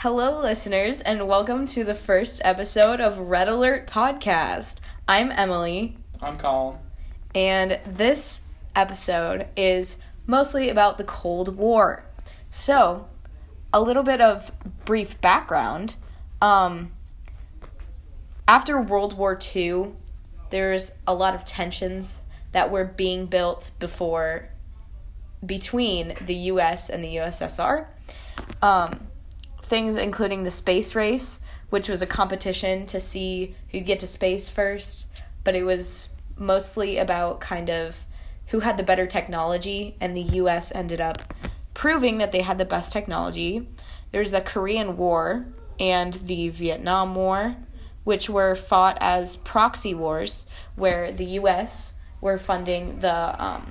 Hello, listeners, and welcome to the first episode of Red Alert Podcast. I'm Emily. I'm Colin. And this episode is mostly about the Cold War. So, a little bit of brief background. After World War II, there's a lot of tensions that were being built between the U.S. and the USSR. Things including the space race, which was a competition to see who'd get to space first, but it was mostly about kind of who had the better technology, and the U.S. ended up proving that they had the best technology. There's the Korean War and the Vietnam War, which were fought as proxy wars, where the U.S. were funding the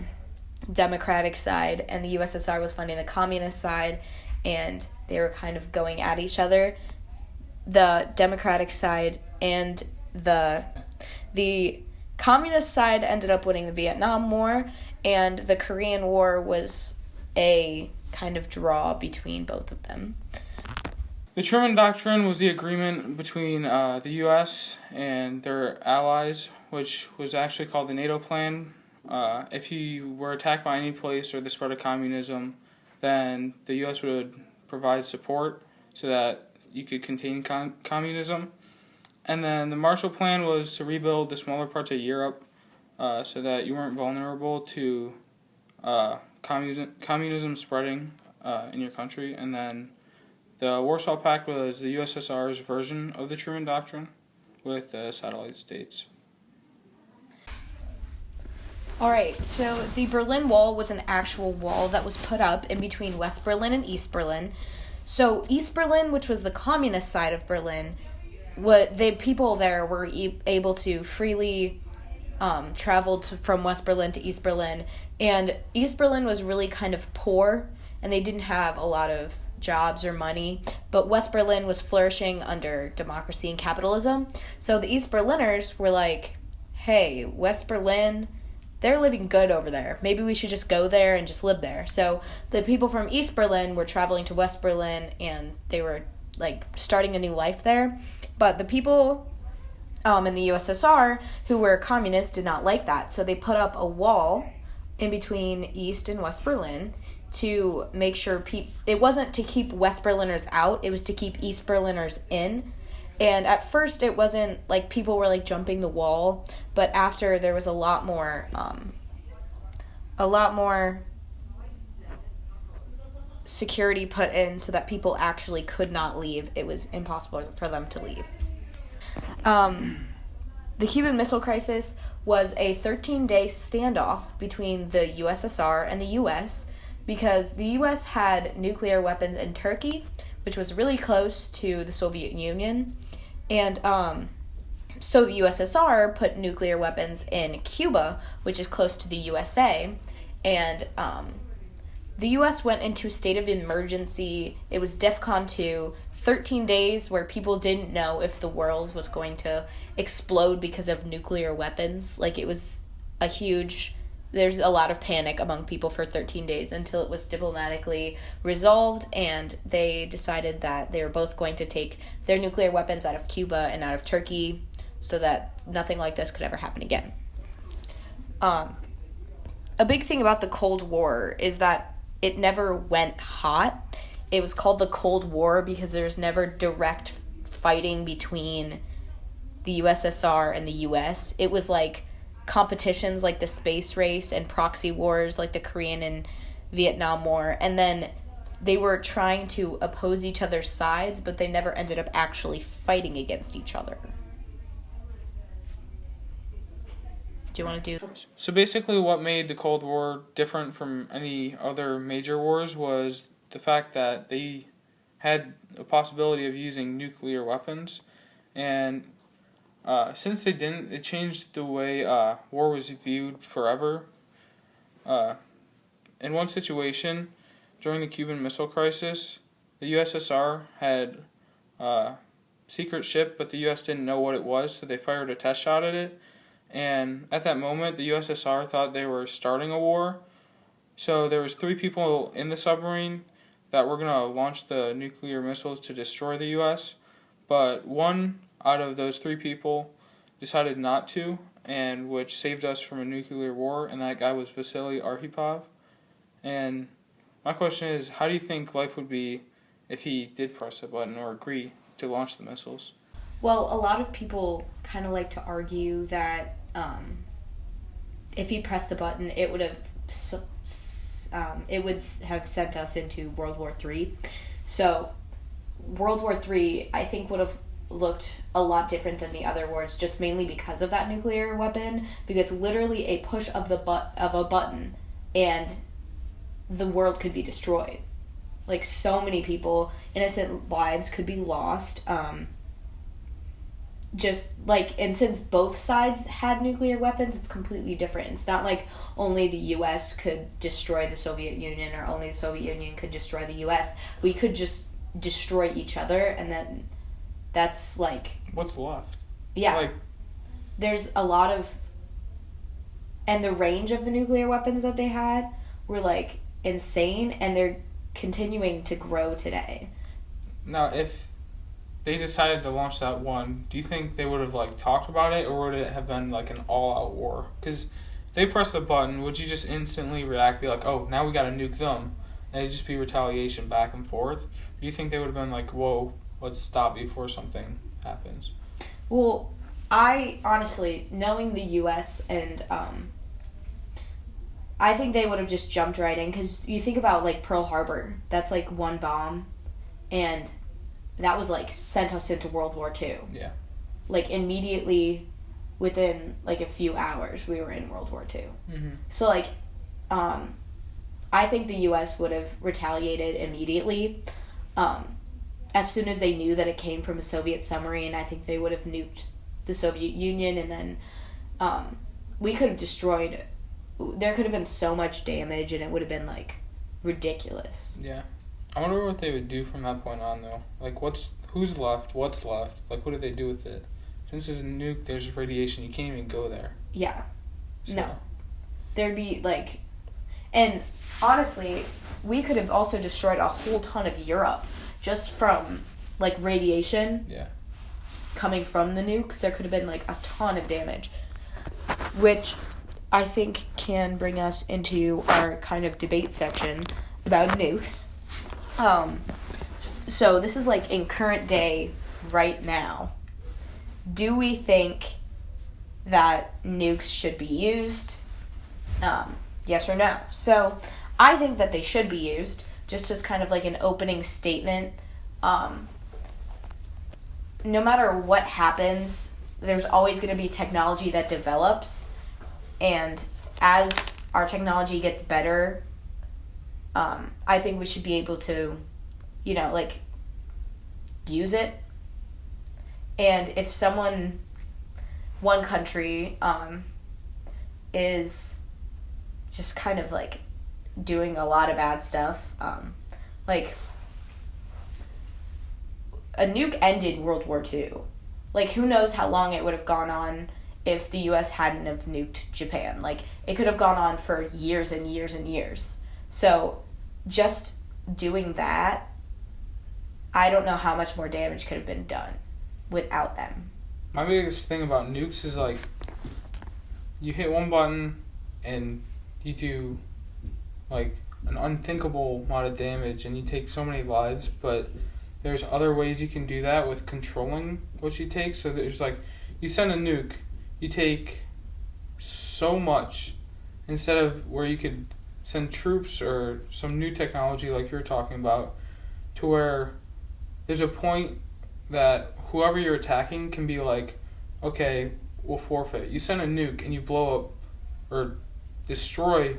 Democratic side, and the USSR was funding the communist side, and they were kind of going at each other. The Democratic side and the communist side ended up winning the Vietnam War, and the Korean War was a kind of draw between both of them. The Truman Doctrine was the agreement between the U.S. and their allies, which was actually called the NATO Plan. If you were attacked by any place or the spread of communism, then the U.S. would provide support so that you could contain communism. And then the Marshall Plan was to rebuild the smaller parts of Europe so that you weren't vulnerable to communism spreading in your country. And then the Warsaw Pact was the USSR's version of the Truman Doctrine with the satellite states. Alright, so the Berlin Wall was an actual wall that was put up in between West Berlin and East Berlin. So East Berlin, which was the communist side of Berlin, the people there were able to freely travel from West Berlin to East Berlin. And East Berlin was really kind of poor, and they didn't have a lot of jobs or money. But West Berlin was flourishing under democracy and capitalism. So the East Berliners were like, hey, West Berlin, they're living good over there. Maybe we should just go there and just live there. So the people from East Berlin were traveling to West Berlin, and they were like starting a new life there. But the people in the USSR who were communists did not like that. So they put up a wall in between East and West Berlin to make sure it wasn't to keep West Berliners out, it was to keep East Berliners in. And at first it wasn't like people were like jumping the wall, but after there was a lot more security put in so that people actually could not leave. It was impossible for them to leave. The Cuban Missile Crisis was a 13-day standoff between the USSR and the US because the US had nuclear weapons in Turkey, which was really close to the Soviet Union. And so the USSR put nuclear weapons in Cuba, which is close to the USA. And the US went into a state of emergency. It was DEFCON 2, 13 days where people didn't know if the world was going to explode because of nuclear weapons. Like, it was there's a lot of panic among people for 13 days until it was diplomatically resolved, and they decided that they were both going to take their nuclear weapons out of Cuba and out of Turkey so that nothing like this could ever happen again. A big thing about the Cold War is that it never went hot. It was called the Cold War because there was never direct fighting between the USSR and the US. It was like competitions like the space race and proxy wars like the Korean and Vietnam War, and then they were trying to oppose each other's sides, but they never ended up actually fighting against each other. Do you want to do? So basically what made the Cold War different from any other major wars was the fact that they had a possibility of using nuclear weapons, and since they didn't, it changed the way war was viewed forever. In one situation, during the Cuban Missile Crisis, the USSR had a secret ship, but the US didn't know what it was, so they fired a test shot at it. And at that moment, the USSR thought they were starting a war. So there was 3 people in the submarine. that were going to launch the nuclear missiles to destroy the U.S., but one out of those three people decided not to, and which saved us from a nuclear war, and that guy was Vasily Arhipov. And my question is, how do you think life would be if he did press a button or agree to launch the missiles? Well, a lot of people kind of like to argue that if he pressed the button, it would have sent us into World War III. So World War III, I think, would have looked a lot different than the other wars, just mainly because of that nuclear weapon. Because literally a push of a button, and the world could be destroyed. Like, so many people, innocent lives could be lost. And since both sides had nuclear weapons, it's completely different. It's not like only the U.S. could destroy the Soviet Union, or only the Soviet Union could destroy the U.S. We could just destroy each other, and then that's like... What's left? Yeah. There's a lot of... And the range of the nuclear weapons that they had were, insane, and they're continuing to grow today. Now, if they decided to launch that one, do you think they would have talked about it, or would it have been an all-out war? Because if they press the button, would you just instantly react, be like, oh, now we gotta nuke them, and it'd just be retaliation back and forth? Or do you think they would have been like, whoa, let's stop before something happens? Well, I honestly, knowing the U.S. and I think they would have just jumped right in, because you think about Pearl Harbor. That's one bomb, and that was sent us into World War II. Yeah. Immediately, within a few hours, we were in World War II. Mm-hmm. So I think the U.S. would have retaliated immediately. As soon as they knew that it came from a Soviet submarine, I think they would have nuked the Soviet Union, and then we could have destroyed. There could have been so much damage, and it would have been ridiculous. Yeah, I wonder what they would do from that point on, though. Who's left? What's left? What do they do with it? Since there's a nuke, there's radiation. You can't even go there. Yeah. So. No. There'd be and honestly, we could have also destroyed a whole ton of Europe just from radiation. Yeah. Coming from the nukes. There could have been a ton of damage, which I think can bring us into our kind of debate section about nukes. So this is in current day right now. Do we think that nukes should be used? Yes or no? So I think that they should be used, just as kind of an opening statement. No matter what happens, there's always going to be technology that develops. And as our technology gets better, I think we should be able to, use it. And if one country, is just kind of doing a lot of bad stuff, a nuke ended World War II. Who knows how long it would have gone on if the U.S. hadn't have nuked Japan. It could have gone on for years and years and years. So, just doing that, I don't know how much more damage could have been done without them. My biggest thing about nukes is, you hit one button and you do, an unthinkable amount of damage, and you take so many lives, but there's other ways you can do that with controlling what you take. So there's, you send a nuke, you take so much, instead of where you could send troops or some new technology like you're talking about, to where there's a point that whoever you're attacking can be okay, we'll forfeit. You send a nuke and you blow up or destroy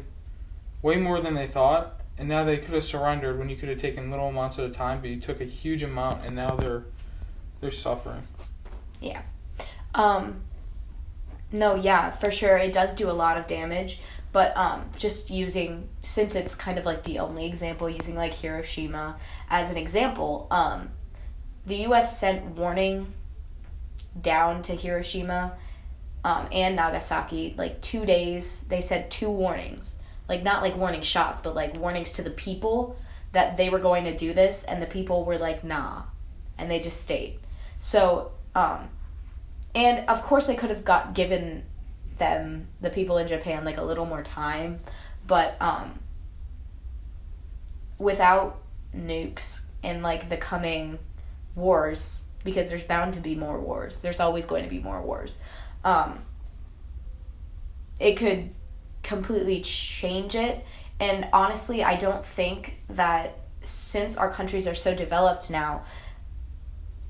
way more than they thought, and now they could have surrendered when you could have taken little amounts at a time, but you took a huge amount, and now they're suffering. Yeah. No, yeah, for sure. It does do a lot of damage, but just using, since it's kind of the only example, using Hiroshima as an example, the U.S. sent warning down to Hiroshima and Nagasaki 2 days. They said 2 warnings, not warning shots, but warnings to the people that they were going to do this, and the people were like, nah, and they just stayed. So, and of course they could have given them, the people in Japan, like a little more time, but without nukes and like the coming wars, because there's bound to be more wars, there's always going to be more wars, it could completely change it. And honestly, I don't think that since our countries are so developed now,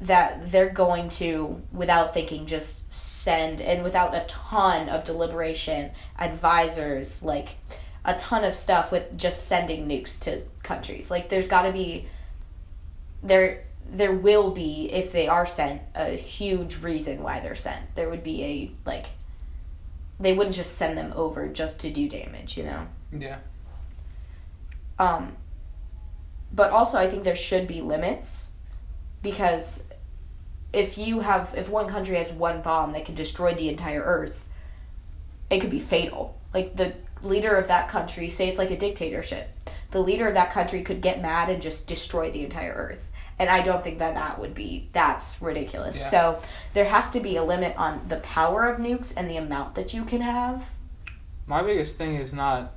that they're going to, without thinking, just send, and without a ton of deliberation, advisors, like a ton of stuff, with just sending nukes to countries. Like, there's got to be, there will be, if they are sent, a huge reason why they're sent. There would be a, like, they wouldn't just send them over just to do damage, you know? Yeah. But also I think there should be limits, because if one country has one bomb that can destroy the entire earth, it could be fatal. Like, the leader of that country, say it's like a dictatorship, the leader of that country could get mad and just destroy the entire earth. And I don't think that's ridiculous. Yeah. So there has to be a limit on the power of nukes and the amount that you can have. My biggest thing is not,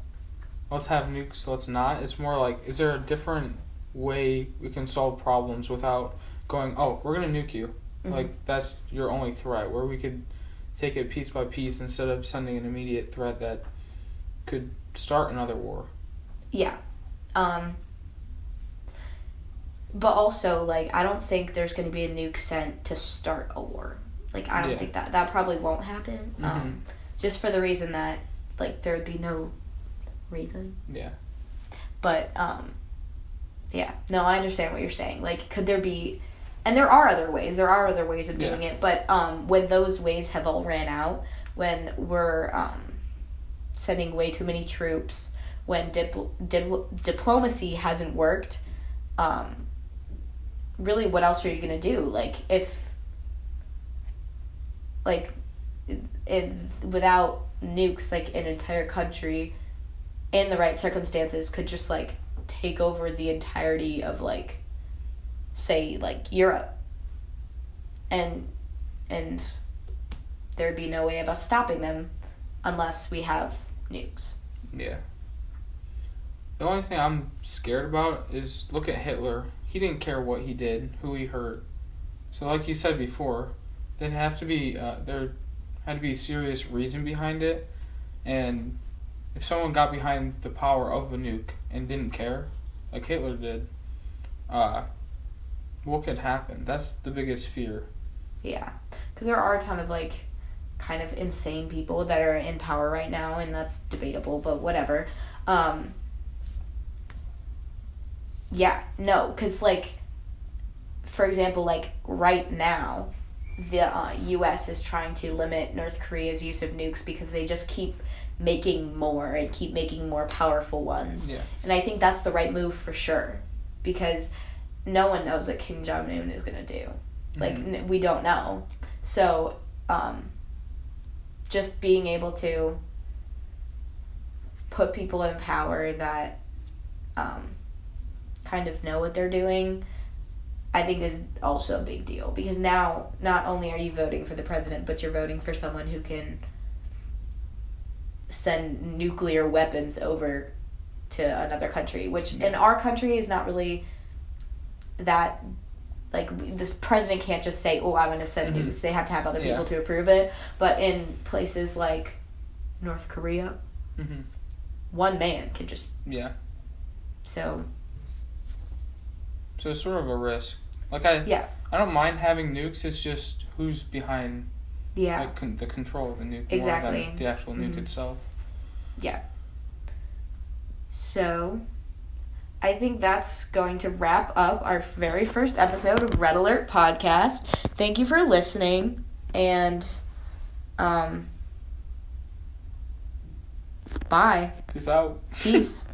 let's have nukes, let's not. It's more like, is there a different way we can solve problems without going, oh, we're going to nuke you. Mm-hmm. Like, that's your only threat, where we could take it piece by piece instead of sending an immediate threat that could start another war. Yeah. But also, like, I don't think there's going to be a nuke sent to start a war. Like, I don't think that probably won't happen. Mm-hmm. Just for the reason that, like, there would be no reason. Yeah. But, yeah. No, I understand what you're saying. Like, could there be... And there are other ways. There are other ways of doing it. But when those ways have all ran out, when we're sending way too many troops, when diplomacy hasn't worked... really, what else are you going to do? Like, without nukes, like, an entire country, in the right circumstances, could just, like, take over the entirety of, like, say, like, Europe. And there'd be no way of us stopping them unless we have nukes. Yeah. The only thing I'm scared about is, look at Hitler. He didn't care what he did, who he hurt. So like you said before, there had to be a serious reason behind it. And if someone got behind the power of a nuke and didn't care, like Hitler did, what could happen? That's the biggest fear. Yeah, because there are a ton of, like, kind of insane people that are in power right now, and that's debatable, but whatever. Yeah, no, because, like, for example, like, right now, the U.S. is trying to limit North Korea's use of nukes because they just keep making more and keep making more powerful ones. Yeah. And I think that's the right move for sure, because no one knows what Kim Jong-un is going to do. Like, we don't know. So, just being able to put people in power that kind of know what they're doing, I think is also a big deal. Because now, not only are you voting for the president, but you're voting for someone who can send nuclear weapons over to another country, which in our country is not really that, like, this president can't just say, oh, I'm going to send nukes. They have to have other people to approve it. But in places like North Korea, one man can just... Yeah. So it's sort of a risk. Like, I don't mind having nukes. It's just who's behind like, the control of the nuke more than the actual nuke itself. Yeah. So, I think that's going to wrap up our very first episode of Red Alert Podcast. Thank you for listening, and bye. Peace out. Peace.